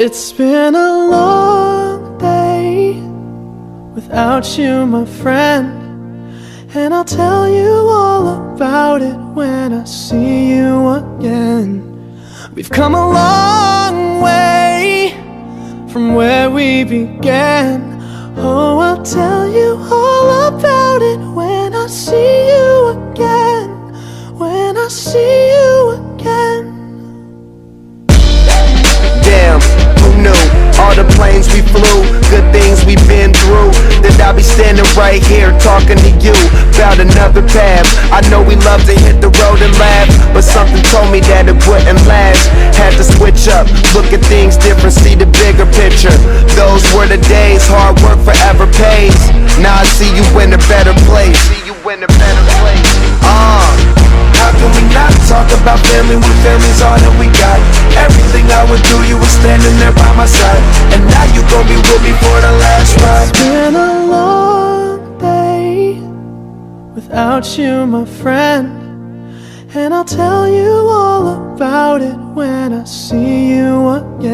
It's been a long day without you, my friend, and I'll tell you all about it when I see you again. We've come a long way from where we began. Oh, I'll tell you all about it when I see you again. When I see you again. Damn, who knew? All the planes we flew, good things we've been through, that I'll be standing right here talking to you about another path. I know we love to hit the road and laugh, but something told me that it wouldn't last. Had to switch up, look at things different, see the bigger picture. Those were the days, hard work forever pays. Now I see you in a better place. How can we not talk about family when family's all that we got? Everything I would do, you were standing there by my side, and now you gon' be with me for the last ride. It's been a long day without you, my friend, and I'll tell you all about it when I see you again.